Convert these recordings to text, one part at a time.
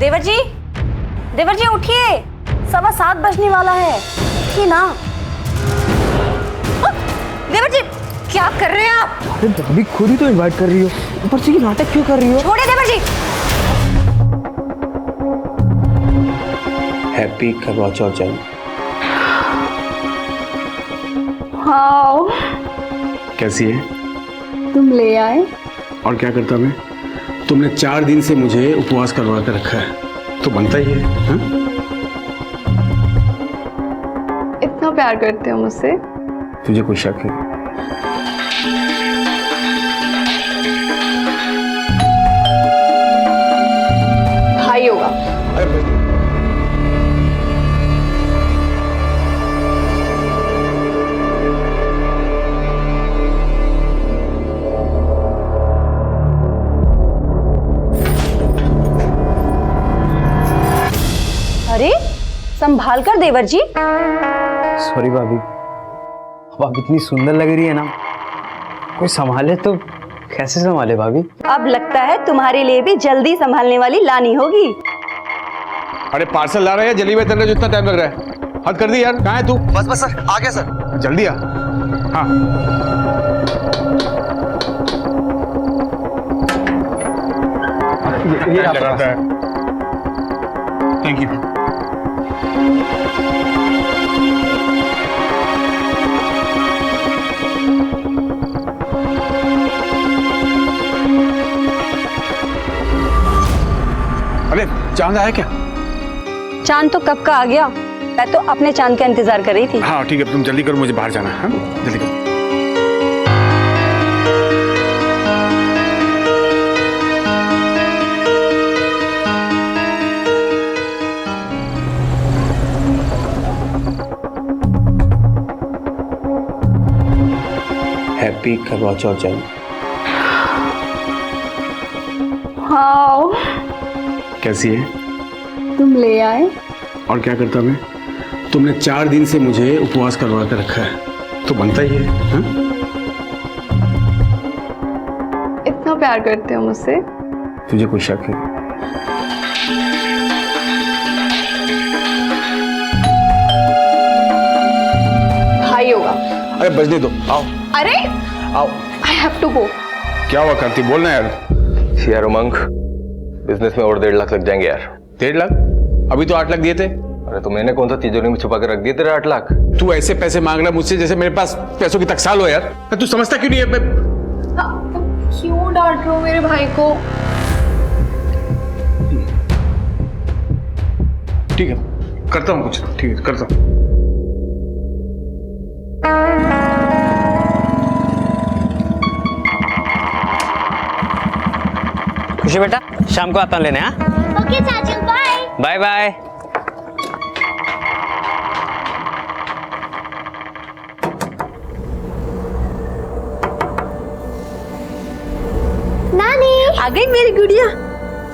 देवर जी उठिए, 7:15 बजने वाला है, उठिए ना। देवर जी क्या कर रहे हैं आप? अरे भाभी खुद ही तो इनवाइट कर रही हो, ऊपर से ये नाटक क्यों कर रही हो? छोड़िए देवर जी। हैप्पी करवा चौथ जन्म। हाँ कैसी है? तुम ले आए। और क्या करता मैं? तुमने 4 दिन से मुझे उपवास करवा कर रखा है, तो बनता ही है। हाँ? इतना प्यार करते हो मुझसे? तुझे कोई शक है? भाई होगा। अरे संभाल कर देवर जी। सॉरी भाभी, अब आप इतनी सुंदर लग रही है ना, कोई संभाले तो कैसे संभाले भाभी? अब लगता है तुम्हारे लिए भी जल्दी संभालने वाली लानी होगी। अरे पार्सल ला रहे हैं, जल्दी में तेरे जितना टाइम लग रहा है। हद कर दी यार, कहाँ है तू? बस सर, आ गया सर। जल्दी आ। हाँ ये लगाता है। Thank you. अरे चांद आया क्या? चांद तो कब का आ गया, मैं तो अपने चांद का इंतजार कर रही थी। हाँ ठीक है, तुम जल्दी करो, मुझे बाहर जाना है। हाँ? जल्दी करो। हैप्पी करवा चौथ जन्म। हाँ कैसी है? तुम ले आए। और क्या करता मैं? तुमने 4 दिन से मुझे उपवास करवा कर रखा है, तो बनता ही है। हाँ? इतना प्यार करते हो मुझसे? तुझे कोई शक है? भाई होगा। अरे बजने दो, आओ अरे आओ। I have to go. क्या हुआ करती, बोलना यार। यार उमंग, बिजनेस में और 1.5 लाख लग जाएंगे यार। 1.5 लाख? अभी तो 8 लाख दिए थे। अरे तो मैंने कौन सा तिजोरी में छुपा कर रख दिए तेरे 8 लाख? तू ऐसे पैसे मांग रहा मुझसे जैसे मेरे पास पैसों की टकसाल हो यार। तू समझता क्यों नहीं है? क्यों डांट रहे हो मेरे भाई को? ठीक है, करता हूँ कुछ। ठीक है, करता हूँ। खुशी बेटा, शाम को आता हूँ लेने। हाँ ओके चाचू, बाय बाय बाय। नानी। आ गई मेरी गुड़िया।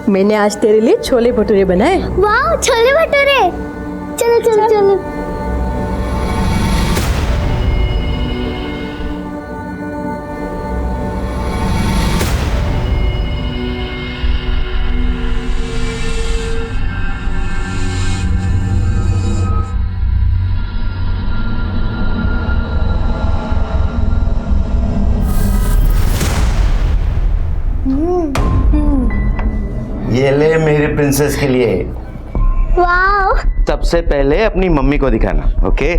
मैंने आज तेरे लिए छोले भटूरे बनाए। वाह, छोले भटूरे। चलो चलो चलो। ये ले मेरी प्रिंसेस के लिए। वाह। सबसे पहले अपनी मम्मी को दिखाना, ओके?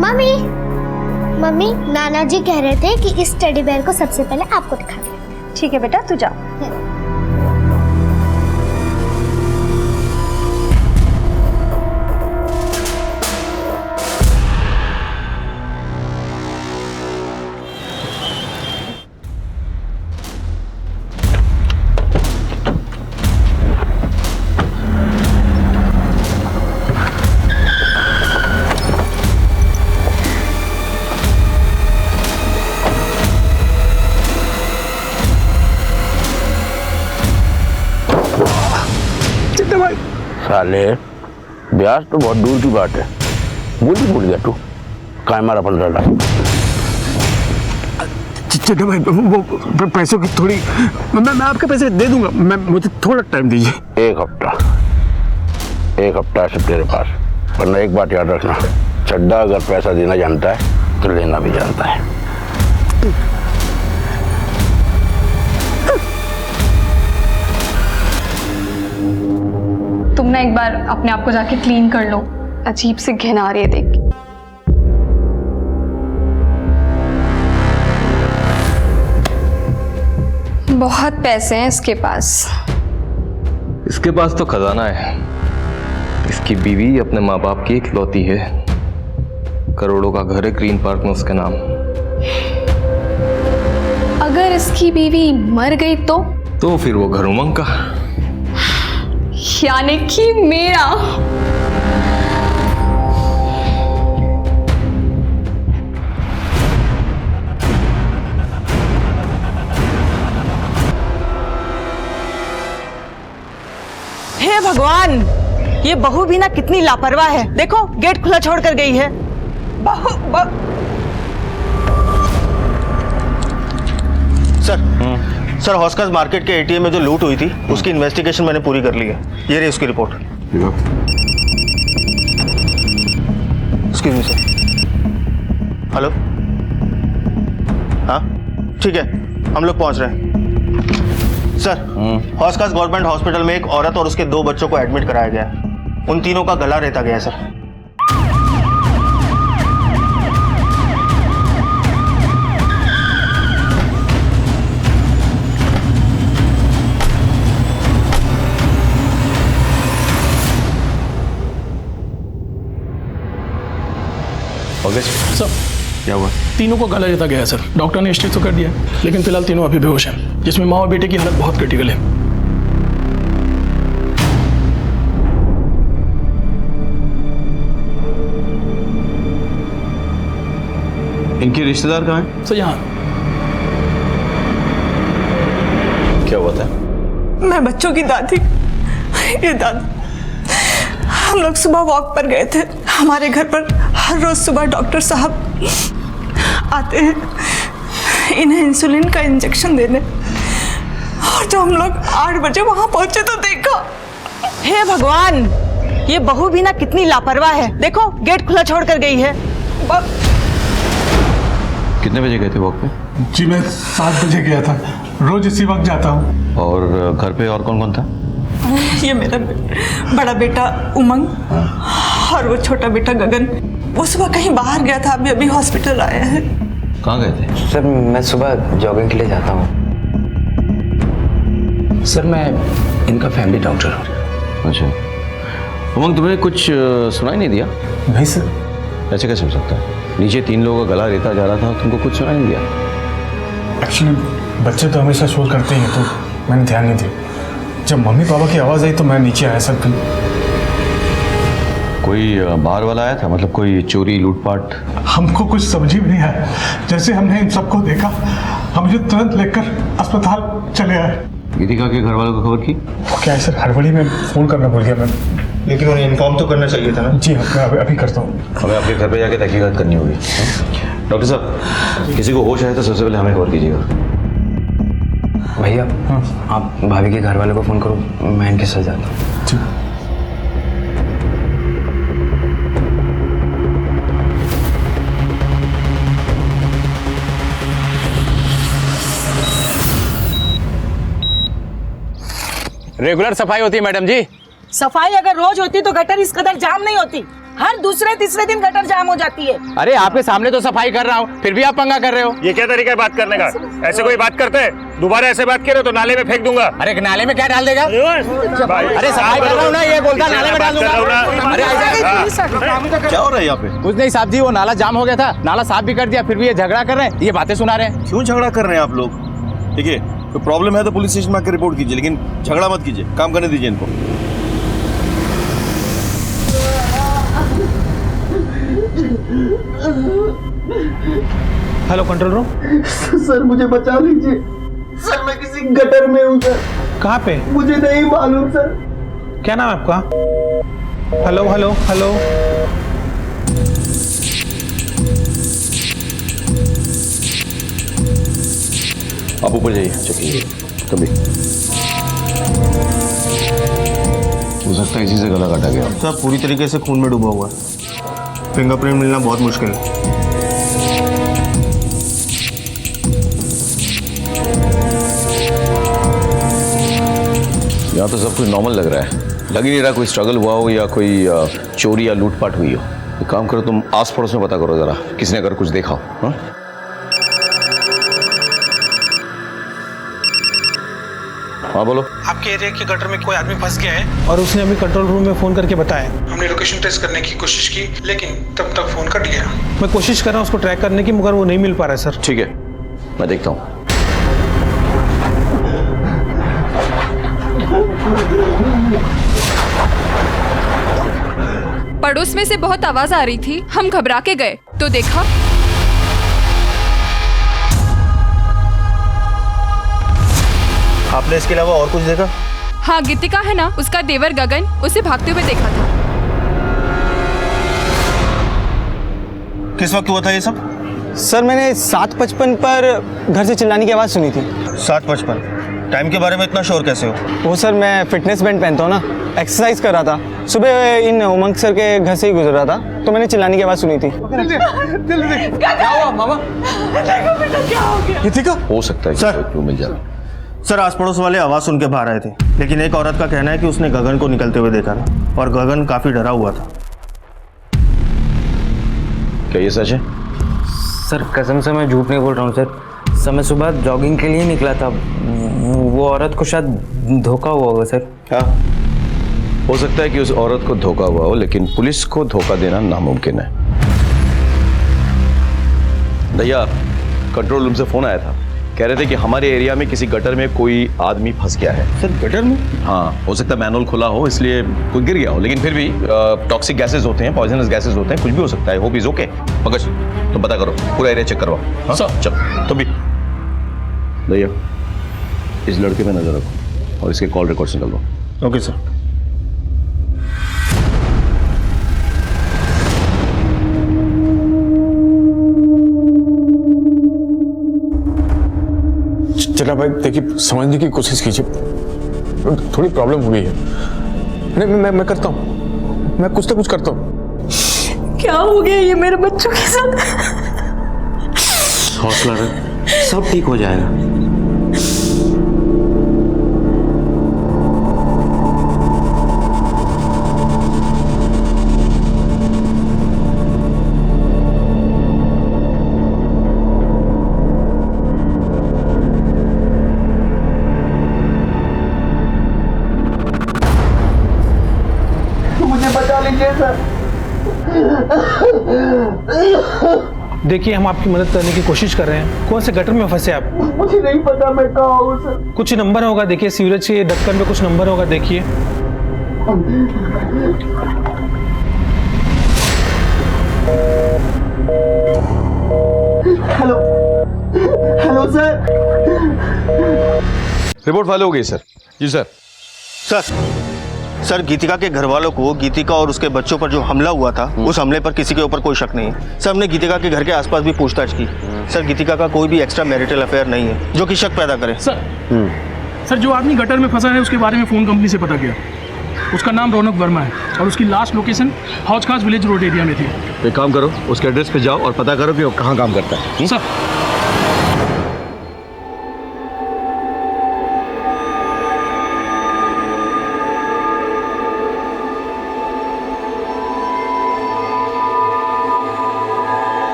मम्मी मम्मी, नाना जी कह रहे थे कि इस टेडी बेयर को सबसे पहले आपको दिखाना। ठीक है बेटा, तू जाओ। साले, ब्याज तो बहुत दूर की बात है। भूल गया तू, काय मारा 15 लाख। चड्डा भाई वो पैसों की थोड़ी मैं आपके पैसे दे दूंगा, मुझे थोड़ा टाइम दीजिए। एक हफ्ता सिर्फ तेरे पास, वरना एक बात याद रखना, चड्डा अगर पैसा देना जानता है तो लेना भी जानता है। तुम ना एक बार अपने आप को जाके क्लीन कर लो, अजीब सी घिन आ रही है देख के। बहुत पैसे हैं इसके पास। इसके पास तो खजाना है। इसकी बीवी अपने माँ बाप की इकलौती है। करोड़ों का घर है ग्रीन पार्क में उसके नाम। अगर इसकी बीवी मर गई तो फिर वो घर उमंग का, यानी कि मेरा। हे भगवान, ये बहू भी ना कितनी लापरवाह है। देखो गेट खुला छोड़कर गई है। सर हॉस्कर्स मार्केट के एटीएम में जो लूट हुई थी उसकी इन्वेस्टिगेशन मैंने पूरी कर ली है। ये रही उसकी report. Excuse me sir. Hello, हाँ ठीक है, हम लोग पहुंच रहे हैं। सर हॉस्कर्स गवर्नमेंट हॉस्पिटल में एक औरत और उसके 2 बच्चों को एडमिट कराया गया है। उन तीनों का गला रेता गया है सर। सर क्या हुआ? तीनों को गला रेता गया है सर। डॉक्टर ने स्टेज तो कर दिया, लेकिन फिलहाल तीनों अभी बेहोश हैं, जिसमें माँ और बेटे की हालत बहुत क्रिटिकल है। इनके रिश्तेदार कहाँ हैं? सर यहाँ। क्या हुआ था? मैं बच्चों की दादी। ये दादी, हम लोग सुबह वॉक पर गए थे। हमारे घर पर हर रोज सुबह डॉक्टर साहब आते हैं इन्हें इंसुलिन का इंजेक्शन देने, और जब हम लोग 8 बजे वहां पहुंचे तो देखा। हे भगवान, ये बहू भी ना कितनी लापरवाह है। देखो गेट खुला छोड़कर गई है। कितने बजे गए थे वॉक पे? जी मैं 7 बजे गया था, रोज इसी वक्त जाता हूँ। और घर पे और कौन कौन था? ये मेरा बड़ा बेटा उमंग और वो छोटा बेटा गगन। वो सुबह कहीं बाहर गया था, अभी अभी हॉस्पिटल आया है। कहाँ गए थे? सर मैं सुबह जॉगिंग के लिए जाता हूँ। सर मैं इनका फैमिली डॉक्टर हूँ। अच्छा उमंग, तुम्हें कुछ सुनाई नहीं दिया? नहीं सर। ऐसे कैसे हो सकता है? नीचे 3 लोगों का गला रेता जा रहा था, तुमको कुछ सुनाई नहीं दिया? एक्चुअली बच्चे तो हमेशा शोर करते हैं, तो मैंने ध्यान नहीं दिया। जब मम्मी पापा की आवाज़ आई तो मैं नीचे आया सर। कोई बाहर वाला आया था? मतलब कोई चोरी लूटपाट? हमको कुछ समझ ही नहीं आया। जैसे हमने इन सबको देखा, हम मुझे तुरंत लेकर अस्पताल चले आए। गीतिका के घर वालों को खबर की? क्या है सर, हड़बड़ी में फ़ोन करना भूल गया मैं। लेकिन उन्हें इन्फॉर्म तो करना चाहिए था ना? जी हाँ, मैं अभी करता हूँ। हमें आपके घर पे जाके तहकीकात करनी होगी। डॉक्टर साहब, किसी को होश आए तो सबसे पहले हमें खबर कीजिएगा। भैया आप भाभी के घर वालों को फ़ोन करो, मैं इनके साथ जाता हूँ। जी। रेगुलर सफाई होती है मैडम जी। सफाई अगर रोज होती तो गटर इस कदर जाम नहीं होती। हर दूसरे तीसरे दिन गटर जाम हो जाती है। अरे आपके सामने तो सफाई कर रहा हूँ, फिर भी आप पंगा कर रहे हो। ये क्या तरीका है बात करने का? ऐसे कोई बात करते हैं? दोबारा ऐसे बात करे तो नाले में फेंक दूंगा। अरे नाले में क्या डाल देगा? अरे सफाई कर रहा हूँ ना, ये बोलता नाले में डाल दूंगा। अरे क्या हो रहा है यहाँ पे? कुछ नहीं साहब जी, वो नाला जाम हो गया था, नाला साफ भी कर दिया, फिर भी ये झगड़ा कर रहे हैं, ये बातें सुना रहे हैं। क्यों झगड़ा कर रहे हैं आप लोग? देखिए तो प्रॉब्लम है तो पुलिस स्टेशन में आकर रिपोर्ट कीजिए, लेकिन झगड़ा मत कीजिए, काम करने दीजिए इनको। Hello control room. सर मुझे बचा लीजिए सर, मैं किसी गटर में हूँ सर। कहाँ पे? मुझे नहीं मालूम सर। क्या नाम है आपका? Hello hello hello. आप ऊपर जाइए, चलिए कभी हो सकता है इसी से गला काटा गया। सर पूरी तरीके से खून में डूबा हुआ है, फिंगरप्रिंट मिलना बहुत मुश्किल है। यहाँ तो सब कुछ नॉर्मल लग रहा है, लग ही नहीं रहा कोई स्ट्रगल हुआ हो या कोई चोरी या लूटपाट हुई हो। एक काम करो, तुम आस पड़ोस में पता करो जरा, किसने अगर कुछ देखा हो। हाँ? हाँ बोलो। आपके एरिया के गटर में कोई आदमी फंस गया है और उसने अभी कंट्रोल रूम में फोन करके बताया। हमने लोकेशन ट्रेस करने की कोशिश की लेकिन तब तक फोन कट गया। मैं कोशिश कर रहा हूँ उसको ट्रैक करने की, मगर वो नहीं मिल पा रहा है सर। ठीक है, मैं देखता हूँ। पड़ोस में से बहुत आवाज आ रही थी, हम घबरा के गए तो देखा आपने इसके अलावा और कुछ देखा? हाँ, गीतिका है ना, उसका देवर गगन उसे भागते हुए देखा था। किस वक्त हुआ था ये सब? सर मैंने 7:55 पर घर से चिल्लाने की आवाज़ सुनी थी। 7:55? टाइम के बारे में इतना श्योर कैसे हो? वो सर मैं फिटनेस बैंड पहनता हूँ ना, एक्सरसाइज कर रहा था। सुबह इन उमंग सर के घर से ही गुजर रहा था तो मैंने चिल्लाने की आवाज़ सुनी थी। क्या हुआ मामा? क्या हो गया? हो सकता है सर, क्यों मिल जाए। सर आस पड़ोस वाले आवाज़ सुन के बाहर आए थे, लेकिन एक औरत का कहना है कि उसने गगन को निकलते हुए देखा था और गगन काफी डरा हुआ था। क्या ये सच है? सर कसम से मैं झूठ नहीं बोल रहा हूँ सर। सर मैं सुबह जॉगिंग के लिए निकला था, वो औरत को शायद धोखा हुआ होगा सर। हाँ, हो सकता है कि उस औरत को धोखा हुआ हो, लेकिन पुलिस को धोखा देना नामुमकिन है। भैया कंट्रोल रूम से फोन आया था, कह रहे थे कि हमारे एरिया में किसी गटर में कोई आदमी फंस गया है। सर गटर में? हाँ, हो सकता है मैनुअल खुला हो इसलिए कोई गिर गया हो, लेकिन फिर भी टॉक्सिक गैसेस होते हैं, पॉइजनस गैसेस होते हैं, कुछ भी हो सकता है। Hope is okay. पंकज तुम पता करो, पूरा एरिया चेक करवाओ। हाँ? चल तुम भी भैया इस लड़के पे नजर रखो और इसके कॉल रिकॉर्ड्स निकल दो। Okay sir. चला भाई देखिए, समझने की कोशिश कीजिए, थोड़ी प्रॉब्लम हो गई है। मैं करता हूँ, मैं कुछ ना कुछ करता हूँ। क्या हो गया ये मेरे बच्चों के साथ? हौसला रख, सब ठीक हो जाएगा। देखिए हम आपकी मदद करने की कोशिश कर रहे हैं। कौन से गटर में फंसे आप? मुझे नहीं पता मैं कहाँ हूँ सर। कुछ नंबर होगा देखिए, सीवरेज के ढक्कन पे कुछ नंबर होगा देखिए। Hello hello sir. Report file हो गई सर। जी सर। सर गीतिका के घर वालों को गीतिका और उसके बच्चों पर जो हमला हुआ था, उस हमले पर किसी के ऊपर कोई शक नहीं है। सर हमने गीतिका के घर के आसपास भी पूछताछ की। सर गीतिका का कोई भी एक्स्ट्रा मैरिटल अफेयर नहीं है जो कि शक पैदा करे। सर जो आदमी गटर में फंसा है उसके बारे में फोन कंपनी से पता किया। उसका नाम रौनक वर्मा है और उसकी लास्ट लोकेशन हौज खास विलेज रोड एरिया में थी। एक काम करो, उसके एड्रेस पे जाओ और पता करो कि वो कहाँ काम करता है। सर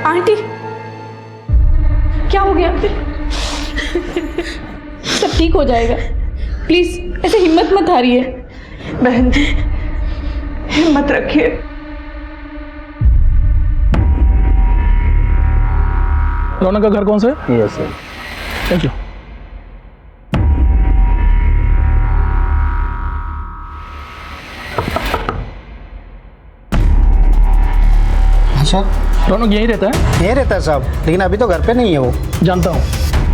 आंटी क्या हो गया? सब ठीक हो जाएगा, प्लीज ऐसे हिम्मत मत हारिए। बहन जी हिम्मत रखिए। रौनक का घर कौन सा है? Yes sir. Thank you. अच्छा रौनक यहीं रहता है? यहीं रहता है साहब, लेकिन अभी तो घर पे नहीं है वो। जानता हूँ।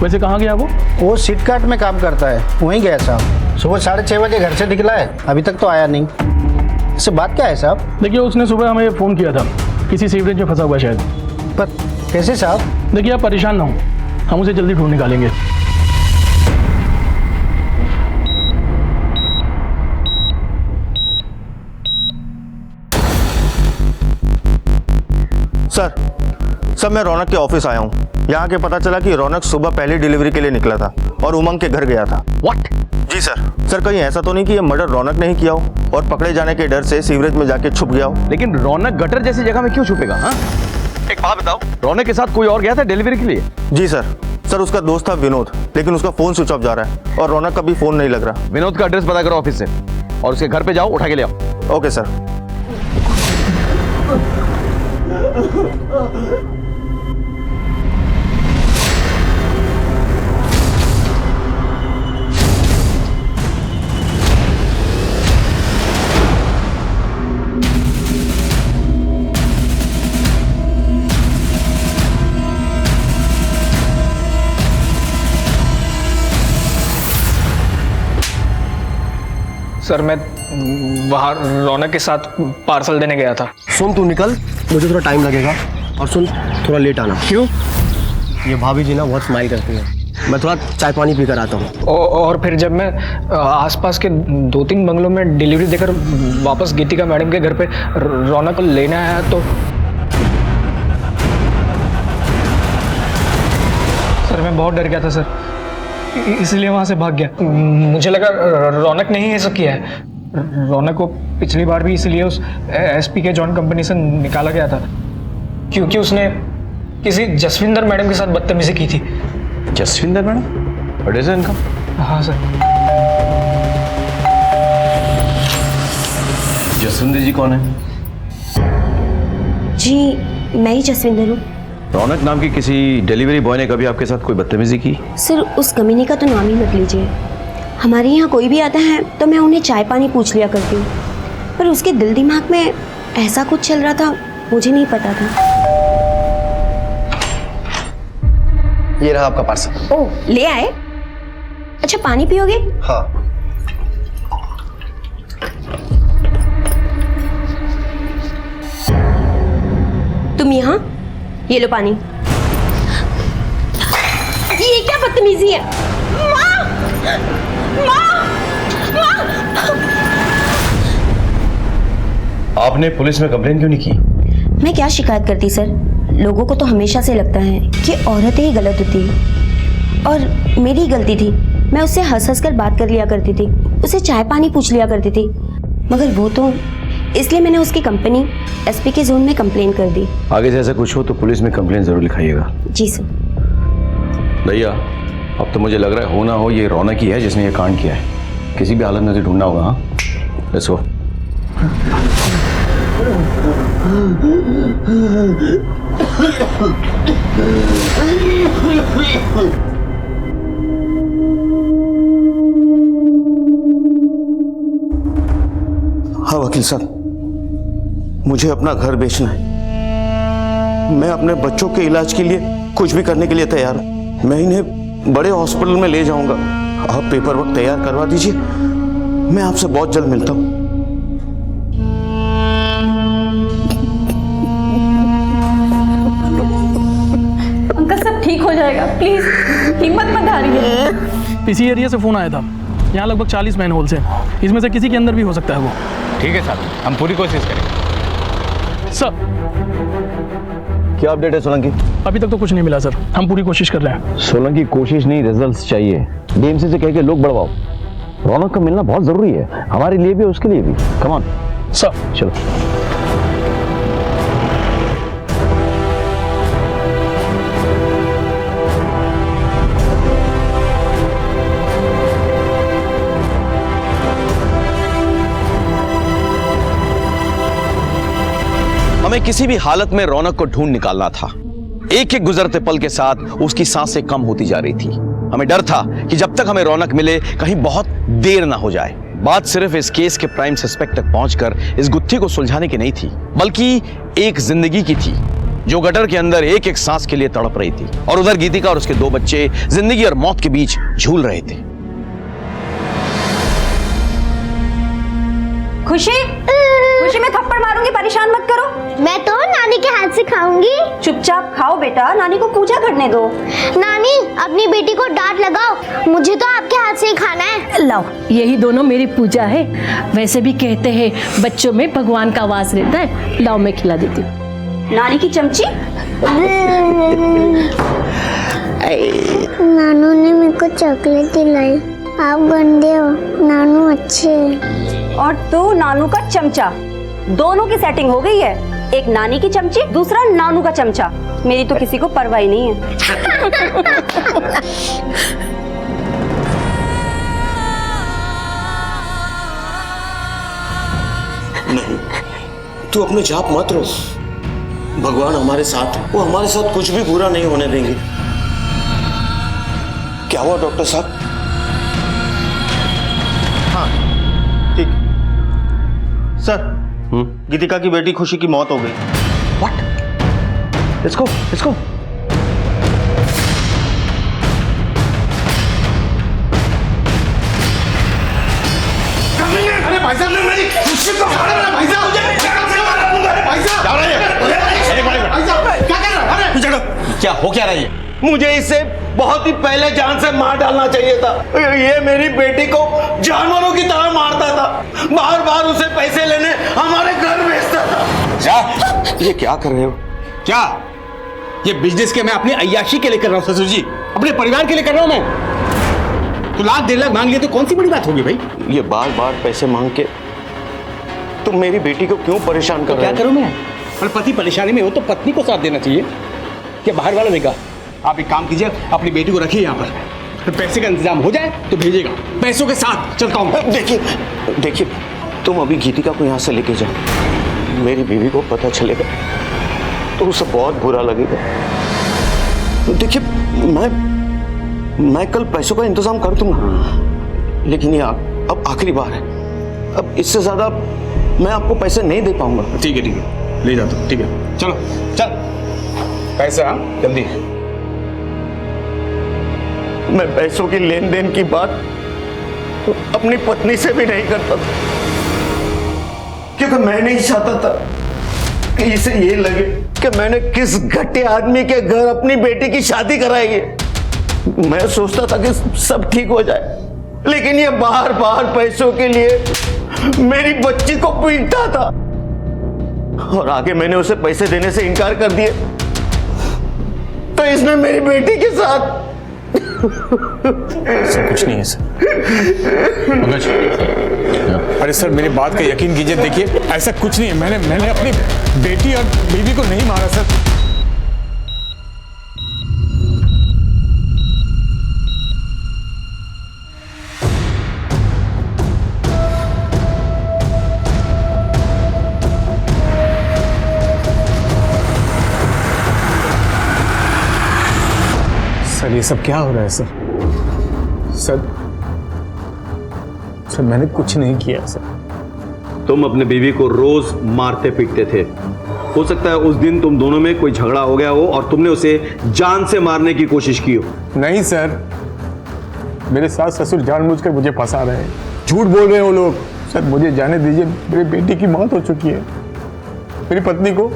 वैसे कहाँ गया वो? वो सिटकार्ट में काम करता है, वहीं गया साहब। सुबह 6:30 बजे घर से निकला है, अभी तक तो आया नहीं। इससे बात क्या है साहब? देखिए उसने सुबह हमें फ़ोन किया था, किसी सीवरेज में फंसा हुआ शायद। पर कैसे साहब? देखिए आप परेशान ना हो, हम उसे जल्दी ढूंढ निकालेंगे। सर मैं रौनक के ऑफिस आया हूँ। यहाँ के पता चला कि रौनक सुबह पहली डिलीवरी के लिए निकला था और उमंग के घर गया था। व्हाट? जी सर कहीं ऐसा तो नहीं कि ये मर्डर रौनक ने ही किया हो और पकड़े जाने के डर से सीवरेज में जाके छुप गया हो? लेकिन रौनक गटर जैसी जगह में क्यों छुपेगा? हाँ, एक बात बताओ, रौनक के साथ कोई और गया था डिलीवरी के लिए? जी सर उसका दोस्त था विनोद, लेकिन उसका फोन स्विच ऑफ जा रहा है और रौनक का भी फोन नहीं लग रहा। विनोद का एड्रेस पता करो ऑफिस से और उसके घर पे जाओ, उठा के ले आओ। Okay sir. सर मैं बाहर रौनक के साथ पार्सल देने गया था। सुन तू निकल, मुझे थोड़ा टाइम लगेगा। और सुन, थोड़ा लेट आना। क्यों? ये भाभी जी ना बहुत स्माइल करती है, मैं थोड़ा चाय पानी पी कर आता हूँ। और फिर जब मैं आसपास के 2-3 बंगलों में डिलीवरी देकर वापस गीतिका मैडम के घर पे रौनक को लेने आया तो सर मैं बहुत डर गया था सर, इसलिए वहाँ से भाग गया। मुझे लगा रौनक ने ही ये सब किया है। रौनक को पिछली बार भी इसलिए उस एसपी के जॉन कंपनी से निकाला गया था क्योंकि उसने किसी जसविंदर मैडम के साथ बदतमीजी की थी। जसविंदर मैडम? व्हाट इज इनका? हाँ सर। जसविंदर जी कौन है? जी मैं ही जसविंदर हूँ। रौनक नाम की किसी डिलीवरी बॉय ने कभी आपके साथ कोई बदतमीजी की? सर उस कमीने का तो नाम ही मत लीजिए। हमारे यहाँ कोई भी आता है तो मैं उन्हें चाय पानी पूछ लिया करती हूँ, पर उसके दिल दिमाग में ऐसा कुछ चल रहा था, मुझे नहीं पता था। ये रहा आपका पार्सल। ओह ले आए? अच्छा पानी पियोगे? हाँ। तुम यहाँ? ये लो पानी। ये क्या बदतमीजी है? माँ! माँ! माँ! आपने पुलिस में कंप्लेन क्यों नहीं की? मैं क्या शिकायत करती सर, लोगों को तो हमेशा से लगता है कि औरतें ही गलत होती है और मेरी गलती थी। मैं उससे हंस हंस कर बात कर लिया करती थी, उसे चाय पानी पूछ लिया करती थी, मगर वो तो, इसलिए मैंने उसकी कंपनी एसपी के जोन में कंप्लेन कर दी। आगे से ऐसा कुछ हो तो पुलिस में कंप्लेन जरूर लिखाइएगा। जी सर। भैया अब तो मुझे लग रहा है हो ना हो ये रौनक ही है जिसने ये कांड किया है। किसी भी हालत में उसे ढूंढना होगा। हाँ लेट्स गो। हाँ वकील साहब, मुझे अपना घर बेचना है। मैं अपने बच्चों के इलाज के लिए कुछ भी करने के लिए तैयार हूं। मैं इन्हें बड़े हॉस्पिटल में ले जाऊंगा। आप पेपर वर्क तैयार करवा दीजिए, मैं आपसे बहुत जल्द मिलता हूं। अंकल सब ठीक हो जाएगा, प्लीज हिम्मत मत हारिए। इसी एरिया से फोन आया था, यहाँ लगभग 40 मैन होल्स हैं, इसमें से किसी के अंदर भी हो सकता है वो। ठीक है साहब, हम पूरी कोशिश करेंगे। सर क्या अपडेट है सोलंकी? अभी तक तो कुछ नहीं मिला सर, हम पूरी कोशिश कर रहे हैं। सोलंकी कोशिश नहीं, रिजल्ट्स चाहिए। डीएमसी से कह के लोग बढ़वाओ। रौनक का मिलना बहुत जरूरी है, हमारे लिए भी उसके लिए भी। Come on sir. चलो। हमें किसी भी हालत में रौनक को ढूंढ निकालना था। एक एक गुजरते पल के साथ उसकी सांसें कम होती जा रही थी। हमें डर था कि जब तक हमें रौनक मिले कहीं बहुत देर ना हो जाए। बात सिर्फ इस केस के प्राइम सस्पेक्ट तक पहुंचकर इस गुत्थी को सुलझाने की नहीं थी, बल्कि एक जिंदगी की थी जो गटर के अंदर एक एक सांस के लिए तड़प रही थी, और उधर गीतिका और उसके 2 बच्चे जिंदगी और मौत के बीच झूल रहे थे। खुशी खुशी, मैं थप्पड़ मारूंगी, परेशान मत करो। मैं तो नानी के हाथ से खाऊंगी। चुपचाप खाओ बेटा, नानी को पूजा करने दो। नानी अपनी बेटी को डांट लगाओ, मुझे तो आपके हाथ से ही खाना है। लाओ, यही दोनों मेरी पूजा है। वैसे भी कहते हैं बच्चों में भगवान का वास रहता है। लाओ मैं खिला देती हूँ। नानी की चमची। नानू ने मेरे को चॉकलेट दिलाई। आप गंदे हो, नानू अच्छे हैं। और तू नानू का चमचा। दोनों की सेटिंग हो गई है, एक नानी की चमची, दूसरा नानू का चमचा। मेरी तो किसी को परवाह ही नहीं है। नहीं, तू अपने जाप मत रो। भगवान हमारे साथ है, वो हमारे साथ कुछ भी बुरा नहीं होने देंगे। क्या हुआ डॉक्टर साहब? हाँ ठीक सर, गीतिका की बेटी खुशी की मौत हो गई। What? Let's go, let's go. अरे भाई साहब, मेरी खुशी को मारा ना भाई साहब। भाई साहब क्या कर रहा है? क्या हो क्या रही है? मुझे इसे बहुत ही पहले जान से मार डालना चाहिए था। ये मेरी बेटी को जानवरों की तरह मारता था, बार बार उसे पैसे लेने हमारे घर भेजता था। क्या? ये क्या कर रहे हो? क्या? ये बिजनेस के मैं अपनी अय्याशी के लिए कर रहा हूँ ससुर जी, अपने परिवार के लिए कर रहा हूँ मैं। तो लाख 1.5 लाख मांग लिए तो कौन सी बड़ी बात होगी भाई? ये बार बार पैसे मांग के तुम मेरी बेटी को क्यों परेशान कर रहे हो? क्या करूं मैं? और पति परेशानी में हो तो पत्नी को साथ देना चाहिए, क्या बाहर वाला देगा? आप एक काम कीजिए, अपनी बेटी को रखिए यहाँ पर, तो पैसे का इंतजाम हो जाए तो भेजिएगा, पैसों के साथ चलता हूँ। देखिए, तुम अभी गीतिका को यहाँ से लेके जाओ। मेरी बीवी को पता चलेगा तो उसे बहुत बुरा लगेगा। देखिए, मैं कल पैसों का इंतजाम कर दूंगा, लेकिन ये अब आखिरी बार है। अब इससे ज्यादा मैं आपको पैसे नहीं दे पाऊंगा। ठीक है, ले जाता हूँ। ठीक है, चलो चल, पैसा जल्दी। मैं पैसों की लेन देन की बात अपनी पत्नी से भी नहीं करता था, क्योंकि मैं नहीं चाहता था कि इसे ये लगे कि मैंने किस घटिया आदमी के घर अपनी बेटी की शादी कराई है। मैं सोचता था कि सब ठीक हो जाए, लेकिन ये बार बार पैसों के लिए मेरी बच्ची को पीटता था, और आगे मैंने उसे पैसे देने से इनकार कर दिए तो इसने मेरी बेटी के साथ सर कुछ नहीं है सर। पंकज, अरे सर मेरी बात का यकीन कीजिए, देखिए ऐसा कुछ नहीं है। मैंने अपनी बेटी और बीवी को नहीं मारा सर। सर ये सब क्या हो रहा है सर? सर मैंने कुछ नहीं किया सर। तुम अपने बीवी को रोज मारते पीटते थे। हो सकता है उस दिन तुम दोनों में कोई झगड़ा हो गया हो और तुमने उसे जान से मारने की कोशिश की हो। नहीं सर, मेरे सास ससुर जानबूझकर मुझे फंसा रहे हैं, झूठ बोल रहे हैं वो लोग। सर मुझे जाने दीजिए, मेरी बेटी की मौत हो चुकी है, मेरी पत्नी को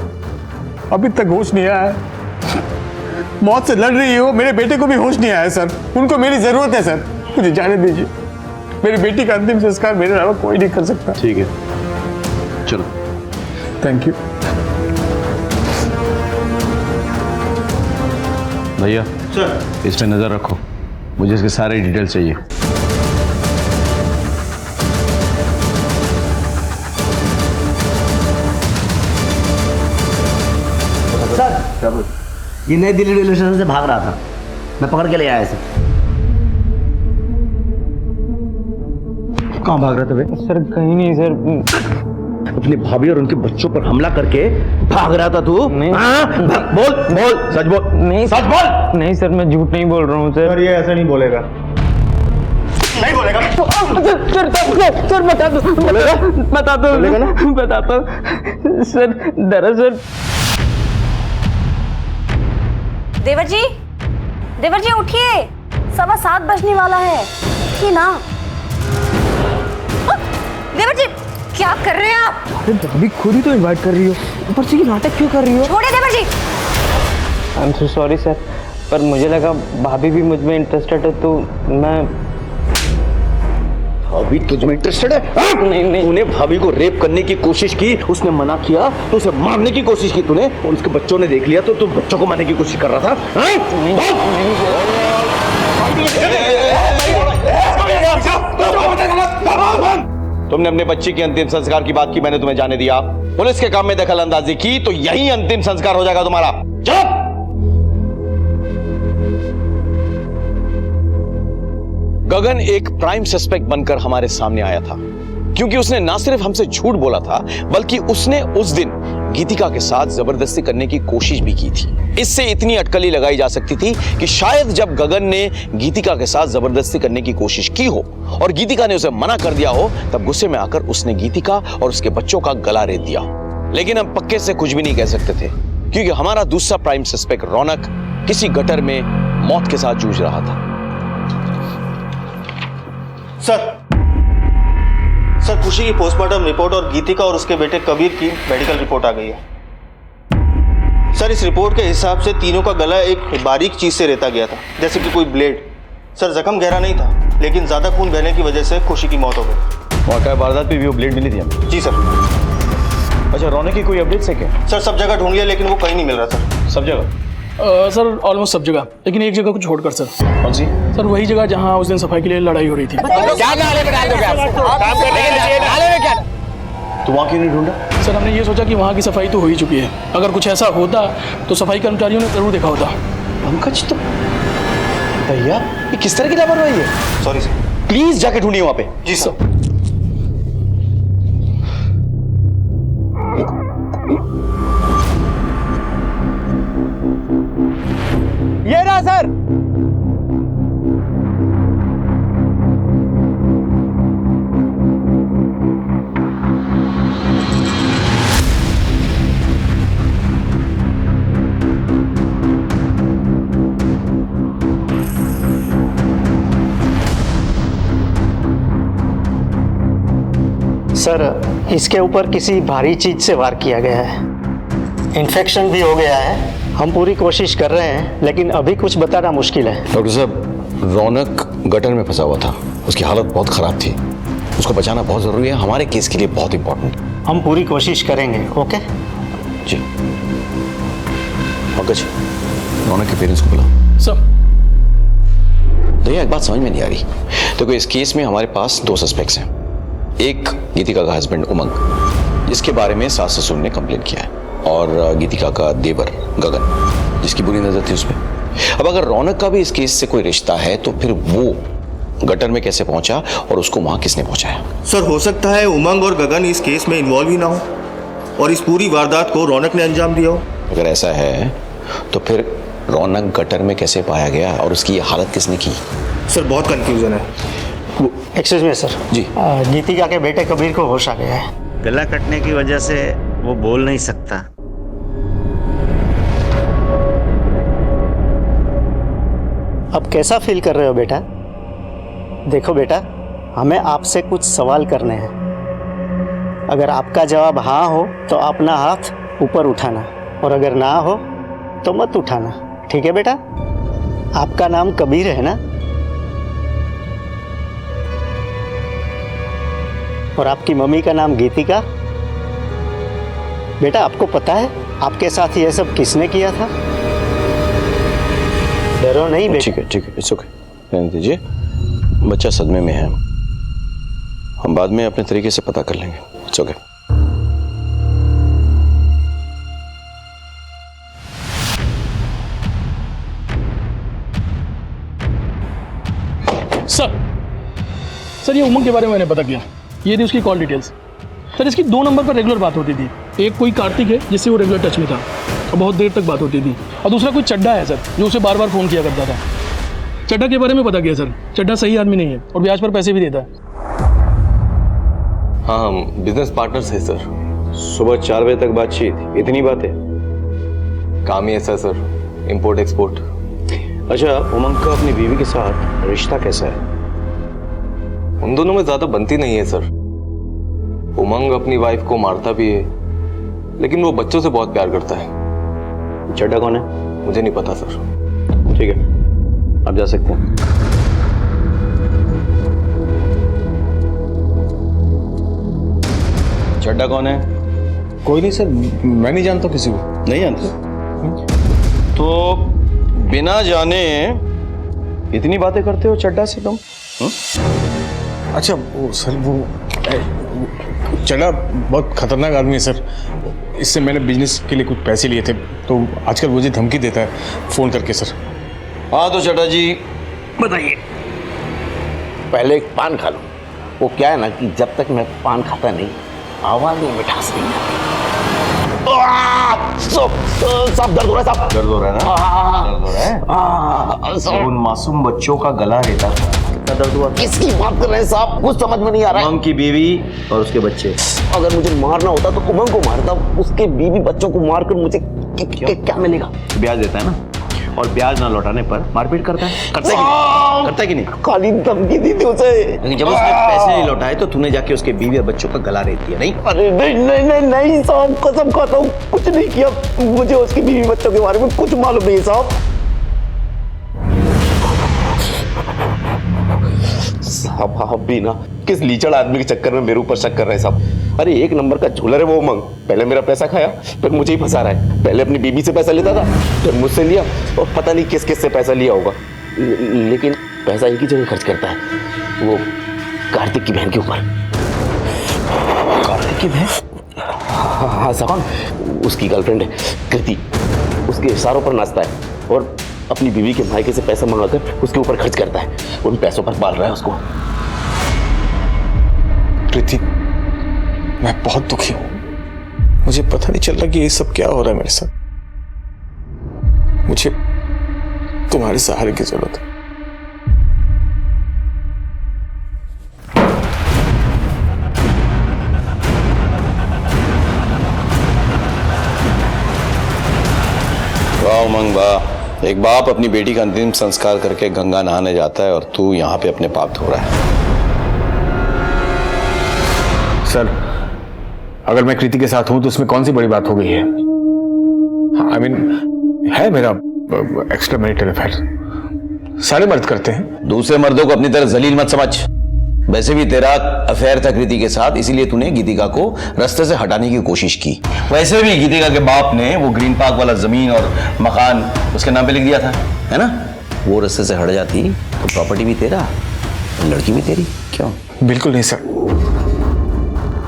अभी तक होश नहीं आया है, मौत से लड़ रही हो। मेरे बेटे को भी होश नहीं आया सर, उनको मेरी जरूरत है सर, मुझे जाने दीजिए। मेरी बेटी का अंतिम संस्कार मेरे अलावा कोई नहीं कर सकता। ठीक है, चलो। थैंक यू भैया। सर इस पे नजर रखो, मुझे इसके सारे डिटेल्स चाहिए। सर ये नई दिल्ली रेलवे स्टेशन से भाग रहा था, मैं पकड़ के ले आया इसे। कहाँ भाग रहा था बे? सर कहीं नहीं सर। अपनी भाभी और उनके बच्चों पर हमला करके भाग रहा था तू? नहीं। बोल सच बोल। नहीं सच बोल। नहीं सर, मैं झूठ नहीं बोल रहा हूँ सर। ये ऐसा नहीं बोलेगा, नहीं बोलेगा। सर बता दो, बता दो, बताता हूँ सर। दरअसल देवर जी उठिए, 7:15 बजने वाला है। उठिए ना। देवर जी क्या कर आप। अरे भाभी खुद ही तो इनवाइट कर रही हो, ऊपर से ये नाटक क्यों कर रही हो? छोड़िए देवर जी। I am so sorry sir, पर मुझे लगा भाभी भी मुझ में इंटरेस्टेड है तो मैं। भाभी तुझ में इंटरेस्टेड है? नहीं। तूने भाभी को रेप करने की कोशिश की, उसने मना किया तो उसे मारने की कोशिश की तूने, और उसके बच्चों ने देख लिया तो तू बच्चों को मारने की कोशिश कर रहा था। तुमने अपने बच्चे के अंतिम संस्कार की बात की, मैंने तुम्हें जाने दिया। पुलिस के काम में दखल अंदाजी की तो यही अंतिम संस्कार हो जाएगा तुम्हारा। चुप! गगन एक प्राइम सस्पेक्ट बनकर हमारे सामने आया था, क्योंकि उसने ना सिर्फ हमसे झूठ बोला था, बल्कि उसने उस दिन गीतिका के साथ जबरदस्ती करने की कोशिश भी की थी। इससे इतनी अटकली लगाई जा सकती थी कि शायद जब गगन ने गीतिका के साथ जबरदस्ती करने की कोशिश की हो और गीतिका ने उसे मना कर दिया हो, तब गुस्से में आकर उसने गीतिका और उसके बच्चों का गला रेत दिया। लेकिन हम पक्के से कुछ भी नहीं कह सकते थे, क्योंकि हमारा दूसरा प्राइम सस्पेक्ट रौनक किसी गटर में मौत के साथ जूझ रहा था। सर खुशी की पोस्टमार्टम रिपोर्ट और गीतिका और उसके बेटे कबीर की मेडिकल रिपोर्ट आ गई है। सर इस रिपोर्ट के हिसाब से तीनों का गला एक बारीक चीज से रेता गया था, जैसे कि कोई ब्लेड। सर जख्म गहरा नहीं था, लेकिन ज्यादा खून बहने की वजह से खुशी की मौत हो गई। मौका वारदात पे भी वो ब्लेड मिली थी हमें? जी सर। अच्छा, रौनक की कोई अपडेट्स है क्या? सर सब जगह ढूंढ लिया, लेकिन वो कहीं नहीं मिल रहा सर। सब जगह? सर ऑलमोस्ट सब जगह, लेकिन एक जगह को छोड़कर सर। कौन सी? सर वही जगह जहाँ उस दिन सफाई के लिए लड़ाई हो रही थी। क्या नाले में डाल दोगे आप? काम करने के लिए नाले में क्या? तो वहाँ क्यों नहीं ढूंढा? सर हमने ये सोचा कि वहाँ की सफाई तो हो ही चुकी है, अगर कुछ ऐसा होता तो सफाई कर्मचारियों ने जरूर देखा होता। पंकज तो भैया ये किस तरह की लापरवाही है? Sorry sir. प्लीज जाके ढूंढिए वहाँ पे। जी सर। ये रहा सर। सर इसके ऊपर किसी भारी चीज से वार किया गया है, इन्फेक्शन भी हो गया है। हम पूरी कोशिश कर रहे हैं, लेकिन अभी कुछ बताना मुश्किल है। डॉक्टर साहब, रौनक गटर में फंसा हुआ था, उसकी हालत बहुत खराब थी, उसको बचाना बहुत जरूरी है, हमारे केस के लिए बहुत इंपॉर्टेंट। हम पूरी कोशिश करेंगे। ओके जी। पंकज, रौनक के पेरेंट्स को बुलाओ। सर भैया एक बात समझ में नहीं आ रही। देखो इस केस में हमारे पास दो सस्पेक्ट्स हैं। एक गीतिका का हस्बैंड उमंग, जिसके बारे में सास ससुर ने कंप्लेन किया है, और गीतिका का देवर गगन, जिसकी बुरी नजर थी उसमें। अब अगर रौनक का भी इस केस से कोई रिश्ता है तो फिर वो गटर में कैसे पहुंचा और उसको वहां किसने पहुंचाया? सर हो सकता है उमंग और गगन इस केस में इन्वॉल्व ही ना हो और इस पूरी वारदात को रौनक ने अंजाम दिया हो। अगर ऐसा है तो फिर रौनक गटर में कैसे पाया गया और उसकी ये हालत किसने की? सर बहुत कंफ्यूजन है। Excuse me sir. जी। गीतिका के बेटे कबीर को होश आ गया है। गला कटने की वजह से वो बोल नहीं सकता। अब कैसा फील कर रहे हो बेटा? देखो बेटा, हमें आपसे कुछ सवाल करने हैं। अगर आपका जवाब हाँ हो तो अपना हाथ ऊपर उठाना, और अगर ना हो तो मत उठाना। ठीक है बेटा? आपका नाम कबीर है ना? और आपकी मम्मी का नाम गीतिका। बेटा आपको पता है आपके साथ ये सब किसने किया था? डरो नहीं बेटा। ठीक है ठीक है, इट्स ओके, रहने दीजिए। बच्चा सदमे में है, हम बाद में अपने तरीके से पता कर लेंगे। It's okay. सर ये उमंग के बारे में मैंने पता किया, ये थी उसकी कॉल डिटेल्स। सर इसकी 2 नंबर पर रेगुलर बात होती थी। एक कोई कार्तिक है जिससे वो रेगुलर टच में था और बहुत देर तक बात होती थी, और दूसरा कोई चड्डा है सर जो उसे बार बार फ़ोन किया करता था। चड्डा के बारे में पता किया सर, चड्डा सही आदमी नहीं है और ब्याज पर पैसे भी देता है। हाँ हम बिजनेस पार्टनर्स हैं सर। सुबह 4 बजे तक बातचीत, इतनी बात है? काम ही ऐसा सर, इंपोर्ट एक्सपोर्ट। अच्छा, उमंग का अपनी बीवी के साथ रिश्ता कैसा है? उन दोनों में ज्यादा बनती नहीं है सर। उमंग अपनी वाइफ को मारता भी है, लेकिन वो बच्चों से बहुत प्यार करता है। चड्डा कौन है? मुझे नहीं पता सर। ठीक है, आप जा सकते हैं। चड्डा कौन है? कोई नहीं सर, मैं नहीं जानता किसी को। नहीं जानते? तो बिना जाने इतनी बातें करते हो चड्डा से तुम? अच्छा वो सर, वो चड्डा बहुत खतरनाक आदमी है सर। इससे मैंने बिजनेस के लिए कुछ पैसे लिए थे, तो आजकल मुझे धमकी देता है फ़ोन करके सर। हाँ तो चड्डा जी बताइए। पहले एक पान खा लो। वो क्या है ना कि जब तक मैं पान खाता नहीं, आवाज में मिठास नहीं आती। सब दर्द हो रहा है, सब दर्द हो रहा है ना? दर्द हो रहा है? उन मासूम बच्चों का गला रहता था। कितना दर्द हुआ? किसकी बात कर रहे हैं साहब? कुछ समझ में नहीं आ रहा है। उमंग की बीवी और उसके बच्चे। अगर मुझे मारना होता तो उमंग को मारता, उसके बीवी बच्चों को मारकर मुझे क्या मिलेगा? ब्याज देता है ना, और ब्याज ना लौटाने पर मारपीट करता है। करता है कि नहीं? खाली धमकी दी थी उसे। लेकिन जब उसने पैसे नहीं लौटाए तो तूने जाके उसके बीवी और बच्चों का गला रेत दिया, नहीं? अरे नहीं साहब, कसम खाता हूँ कुछ नहीं किया। मुझे उसकी बीवी बच्चों के बारे में कुछ मालूम नहीं साहब। साहब आप भी ना किस लीचड़ आदमी के चक्कर में मेरे ऊपर शक कर रहे हैं साहब। अरे एक नंबर का झूलर है वो उमंग। पहले मेरा पैसा खाया, फिर मुझे ही फंसा रहा है। पहले अपनी बीबी से पैसा लेता था, फिर मुझसे लिया, और पता नहीं किस किस से पैसा लिया होगा। लेकिन पैसा एक ही जगह खर्च करता है, वो कार्तिक की बहन के ऊपर। कार्तिक की बहन? हाँ साहब, उसकी गर्लफ्रेंड है कृति। उसके इशारों पर नाचता है और अपनी बीवी के मायके से पैसा मंगाकर उसके ऊपर खर्च करता है। उन पैसों पर पाल रहा है उसको। कृति, मैं बहुत दुखी हूं। मुझे पता नहीं चल रहा कि ये सब क्या हो रहा है मेरे साथ। मुझे तुम्हारे सहारे की जरूरत है। वाह उमंग वाह, एक बाप अपनी बेटी का अंतिम संस्कार करके गंगा नहाने जाता है और तू यहाँ पे अपने पाप धो रहा है। सर, अगर मैं कृति के साथ हूं तो उसमें कौन सी बड़ी बात हो गई है? आई मीन है मेरा एक्स्ट्रा मैरिटल अफेयर, सारे मर्द करते हैं। दूसरे मर्दों को अपनी तरह जलील मत समझ। वैसे भी तेरा अफेयर था कृति के साथ, इसीलिए तूने गीतिका को रास्ते से हटाने की कोशिश की। वैसे भी गीतिका के बाप ने वो ग्रीन पार्क वाला जमीन और मकान उसके नाम पे लिख दिया था, है ना? वो रास्ते से हट जाती तो प्रॉपर्टी भी तेरा, लड़की भी तेरी। क्यों? बिल्कुल नहीं सर।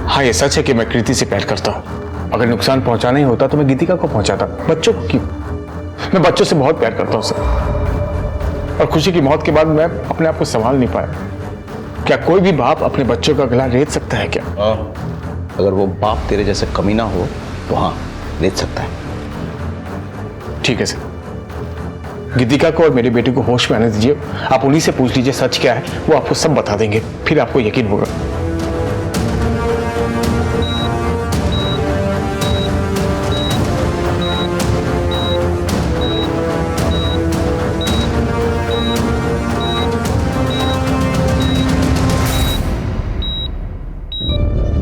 हाँ ये सच है कि मैं कृति से प्यार करता हूँ। अगर नुकसान पहुंचाना ही होता तो मैं गीतिका को पहुंचाता, बच्चों को क्यों? मैं बच्चों से बहुत प्यार करता हूँ सर, और खुशी की मौत के बाद मैं अपने आप को संभाल नहीं पाया। क्या कोई भी बाप अपने बच्चों का गला रेत सकता है क्या? अगर वो बाप तेरे जैसे कमीना हो तो हाँ, रेत सकता है। ठीक है सर, गीतिका को और मेरी बेटी को होश में आने दीजिए। आप उन्हीं से पूछ लीजिए सच क्या है, वो आपको सब बता देंगे, फिर आपको यकीन होगा।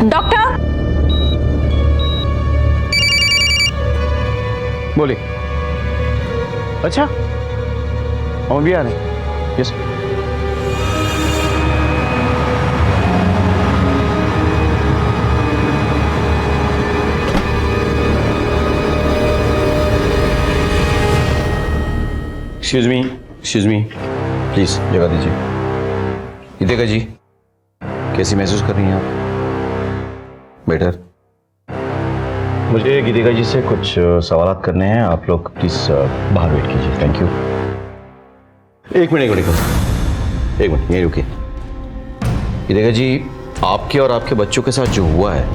डॉक्टर, बोलिए। अच्छा, हम भी आ रहे हैं। यस। एक्सक्यूज मी, प्लीज जगह दीजिए। गीतिका जी, कैसी महसूस कर रही हैं आप? बेटर। मुझे गीतिका जी से कुछ सवाल करने हैं। आप लोग प्लीज बाहर वेट कीजिए। Thank you. एक मिनट यहीं रुकिए। गीतिका जी, आपके और आपके बच्चों के साथ जो हुआ है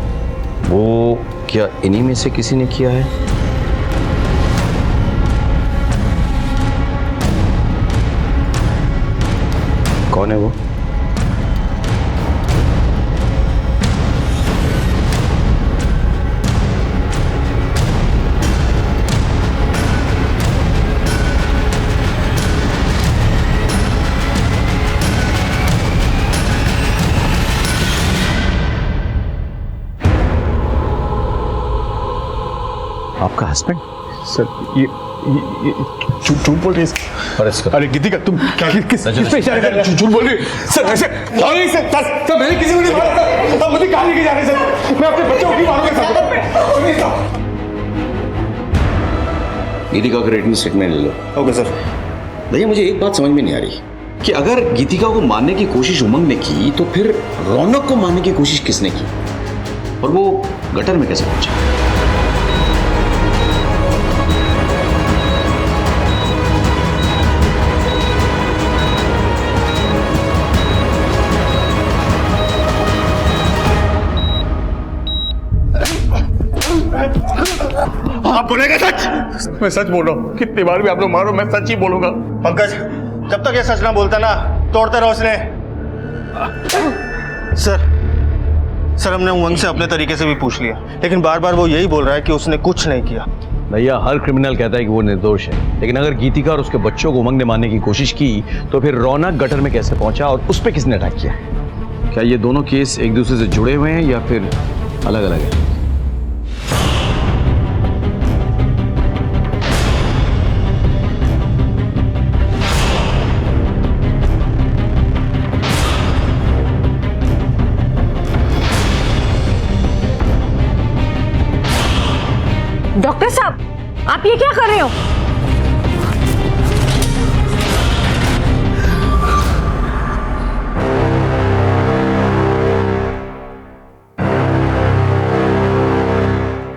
वो क्या इन्हीं में से किसी ने किया है? कौन है वो? आपका हस्बैंड? सर ये झूठ बोल रही है। अरे गीतिका तुम किस पे इशारे कर रहे हो? झूठ बोल रही सर। ऐसे नहीं सर, मैंने किसी को नहीं मारा सर। मुझे कहाँ लेके जा रहे सर? मैं अपने बच्चों को क्यों मारूंगा सर? गीतिका का रेटिंग स्टेटमेंट ले लो। Okay sir. भैया मुझे एक बात समझ में नहीं आ रही कि अगर गीतिका को मारने की कोशिश उमंग ने की तो फिर रौनक को मारने की कोशिश किसने की, और वो गटर में कैसे पहुंचा? आप बोलेगा सच? मैं सच बोल रहा हूँ। कितनी बार भी आप लोग मारो, मैं सच ही बोलूंगा। पंकज, जब तक ये सच ना बोलता ना, तोड़ते रहो उसने। सर हमने उमंग से अपने तरीके से भी पूछ लिया, लेकिन बार बार वो यही बोल रहा है कि उसने कुछ नहीं किया। भैया हर क्रिमिनल कहता है कि वो निर्दोष है, लेकिन अगर गीतिका और उसके बच्चों को उमंग ने मारने की कोशिश की तो फिर रौनक गटर में कैसे पहुंचा और उस पर किसने अटैक किया? क्या ये दोनों केस एक दूसरे से जुड़े हुए हैं या फिर अलग अलग है? डॉक्टर साहब, आप ये क्या कर रहे हो?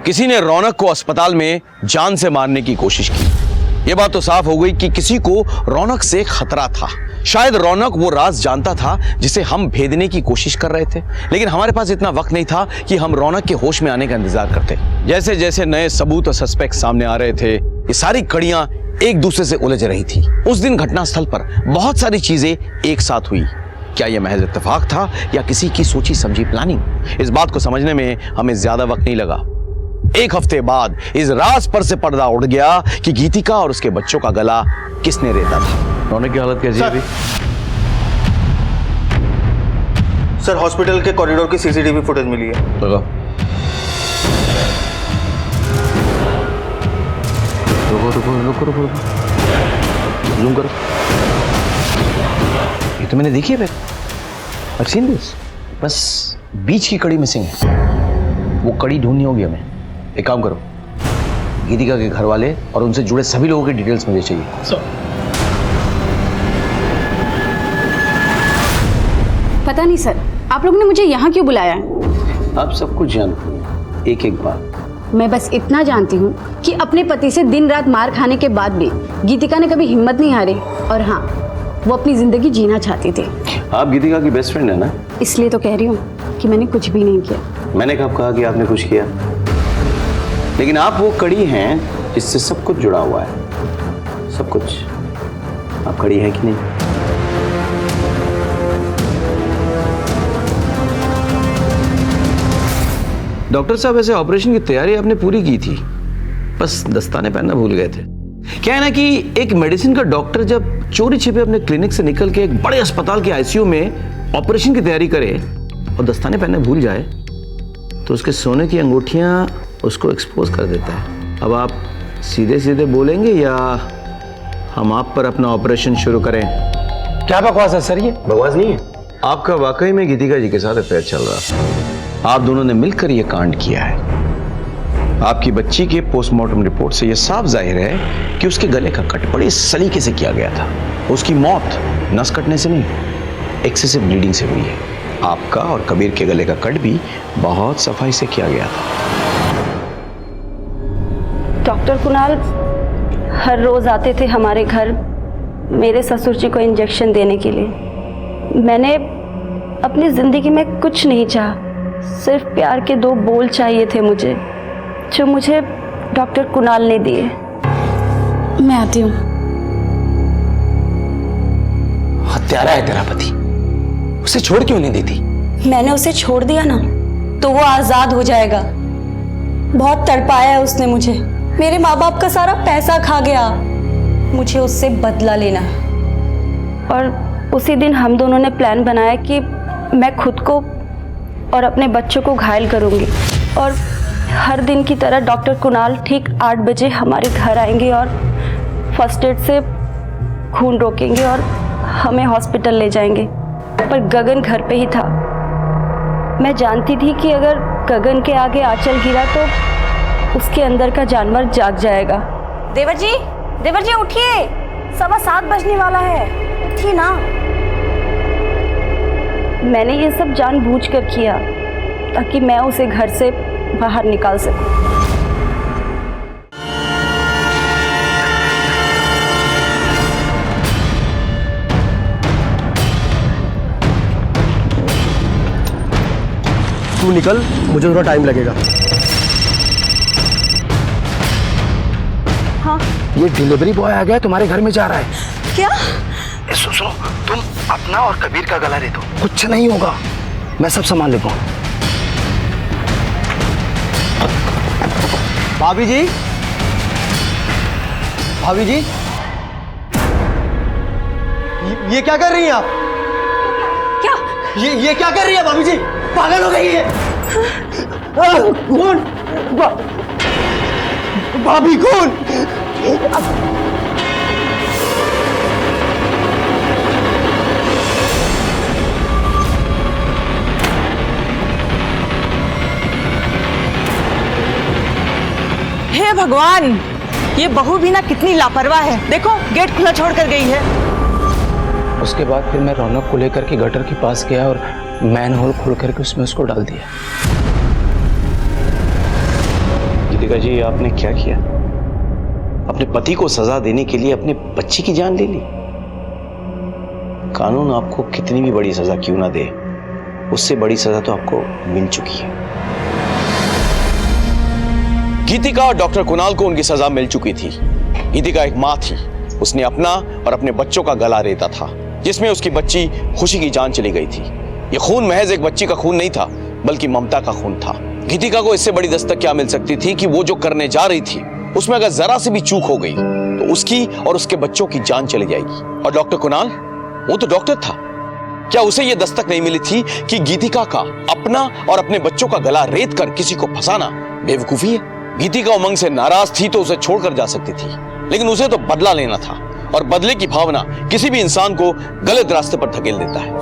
किसी ने रौनक को अस्पताल में जान से मारने की कोशिश की। यह बात तो साफ हो गई कि किसी को रौनक से खतरा था। शायद रौनक वो राज जानता था जिसे हम भेदने की कोशिश कर रहे थे, लेकिन हमारे पास इतना वक्त नहीं था कि हम रौनक के होश में आने का इंतजार करते। जैसे जैसे नए सबूत और सस्पेक्ट सामने आ रहे थे, ये सारी कड़ियां एक दूसरे से उलझ रही थी। उस दिन घटनास्थल पर बहुत सारी चीजें एक साथ हुई। क्या यह महज इत्तेफाक था या किसी की सोची समझी प्लानिंग? इस बात को समझने में हमें ज्यादा वक्त नहीं लगा। एक हफ्ते बाद इस राज पर से पर्दा उड़ गया कि गीतिका और उसके बच्चों का गला किसने रेता था। रौनक की हालत कैसी है अभी? सर हॉस्पिटल के कॉरिडोर की सीसीटीवी फुटेज मिली है। लगाओ। रुको। जूम करो। ये तो मैंने देखी है। I've seen this। बस बीच की कड़ी मिसिंग है। वो कड़ी ढूंढनी होगी हमें। एक काम करो, गीतिका के घर वाले और उनसे जुड़े सभी लोगों की डिटेल्स मुझे चाहिए। पता नहीं सर, आप लोगों ने मुझे यहाँ क्यों बुलाया है? आप सब कुछ जानते हैं, एक एक बात। मैं बस इतना जानती हूँ कि अपने पति से दिन रात मार खाने के बाद भी गीतिका ने कभी हिम्मत नहीं हारी, और हाँ, वो अपनी जिंदगी जीना चाहती थी। आप गीतिका की बेस्ट फ्रेंड है ना? इसलिए तो कह रही हूँ कि मैंने कुछ भी नहीं किया। मैंने कब कहा कि आपने कुछ किया? लेकिन आप वो कड़ी हैं जिससे सब कुछ जुड़ा हुआ है। सब कुछ। आप कड़ी है कि नहीं? डॉक्टर साहब, ऐसे ऑपरेशन की तैयारी आपने पूरी की थी, बस दस्ताने पहनना भूल गए थे। क्या है ना कि एक मेडिसिन का डॉक्टर जब चोरी छिपे अपने क्लिनिक से निकल के एक बड़े अस्पताल के आईसीयू में ऑपरेशन की तैयारी करे और दस्ताने पहनना भूल जाए तो उसके सोने की अंगूठियां उसको एक्सपोज कर देता है। अब आप सीधे सीधे बोलेंगे या हम आप पर अपना ऑपरेशन शुरू करें? क्या बकवास है सर? ये बकवास नहीं है। आपका वाकई में गीतिका जी के साथ अफेयर चल रहा था। आप दोनों ने मिलकर यह कांड किया है। आपकी बच्ची के पोस्टमार्टम रिपोर्ट से यह साफ जाहिर है कि उसके गले का कट बड़े सलीके से किया गया था। उसकी मौत नस कटने से नहीं, एक्सेसिव ब्लीडिंग से हुई है। आपका और कबीर के गले का कट भी बहुत सफाई से किया गया था। डॉक्टर कुणाल हर रोज आते थे हमारे घर मेरे ससुर जी को इंजेक्शन देने के लिए। मैंने अपनी जिंदगी में कुछ नहीं चाहा, सिर्फ प्यार के 2 बोल चाहिए थे मुझे, जो मुझे डॉक्टर कुणाल ने दिए। मैं आती हूँ। हत्यारा है तेरा पति, उसे छोड़ क्यों नहीं देती? मैंने उसे छोड़ दिया ना तो वो आजाद हो जाएगा। बहुत तड़पाया है उसने मुझे, मेरे माँ बाप का सारा पैसा खा गया। मुझे उससे बदला लेना है। और उसी दिन हम दोनों ने प्लान बनाया कि मैं खुद को और अपने बच्चों को घायल करूंगी और हर दिन की तरह डॉक्टर कुणाल ठीक 8 बजे हमारे घर आएंगे और फर्स्ट एड से खून रोकेंगे और हमें हॉस्पिटल ले जाएंगे। पर गगन घर पे ही था। मैं जानती थी कि अगर गगन के आगे आंचल गिरा तो उसके अंदर का जानवर जाग जाएगा। देवर जी उठिए, 7:15 बजने वाला है, उठिए ना। मैंने ये सब जानबूझकर किया ताकि मैं उसे घर से बाहर निकाल सकूं। तू निकल, मुझे थोड़ा टाइम लगेगा। हाँ ये डिलीवरी बॉय आ गया, तुम्हारे घर में जा रहा है। क्या? सुनो, तुम अपना और कबीर का गला दे दो, कुछ नहीं होगा, मैं सब संभाल लेता हूँ। भाभी जी, भाभी जी, ये क्या कर रही हैं आप? क्या? ये क्या कर रही है भाभी जी? पागल हो गई है? कौन? भाभी कौन? हे भगवान, ये बहू भी ना कितनी लापरवाह है। देखो गेट खुला छोड़ कर गई है। उसके बाद फिर मैं रौनक को लेकर के गटर के पास गया और मैन होल खोल करके उसमें उसको डाल दिया। गीतिका जी, आपने क्या किया? अपने पति को सजा देने के लिए अपने बच्ची की जान ले ली। कानून आपको कितनी भी बड़ी सजा क्यों ना दे, उससे बड़ी सजा तो आपको मिल चुकी है। गीतिका और डॉक्टर कुणाल को उनकी सजा मिल चुकी थी। गीतिका एक मां थी, उसने अपना और अपने बच्चों का गला रेता था, जिसमें उसकी बच्ची खुशी की जान चली गई थी। यह खून महज एक बच्ची का खून नहीं था, बल्कि ममता का खून था। गीतिका को इससे बड़ी दस्तक क्या मिल सकती थी कि वो जो करने जा रही थी उसमें अगर जरा सी भी चूक हो गई तो उसकी और उसके बच्चों की जान चली जाएगी। और डॉक्टर कुणाल, वो तो डॉक्टर था, क्या उसे यह दस्तक नहीं मिली थी कि गीतिका का अपना और अपने बच्चों का गला रेत कर किसी को फंसाना बेवकूफी है? गीतिका उमंग से नाराज थी तो उसे छोड़कर जा सकती थी, लेकिन उसे तो बदला लेना था, और बदले की भावना किसी भी इंसान को गलत रास्ते पर धकेल देता है।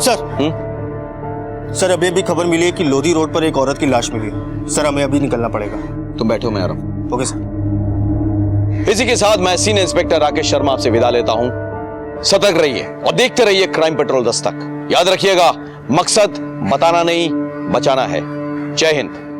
सर अभी भी खबर मिली है कि लोधी रोड पर एक औरत की लाश मिली है। सर हमें अभी निकलना पड़ेगा। तुम बैठो, मैं आ रहा हूं। Okay sir. इसी के साथ मैं सीनियर इंस्पेक्टर राकेश शर्मा आपसे विदा लेता हूं। सतर्क रहिए और देखते रहिए क्राइम पेट्रोल दस्तक। याद रखिएगा, मकसद बताना नहीं, बचाना है। जय हिंद।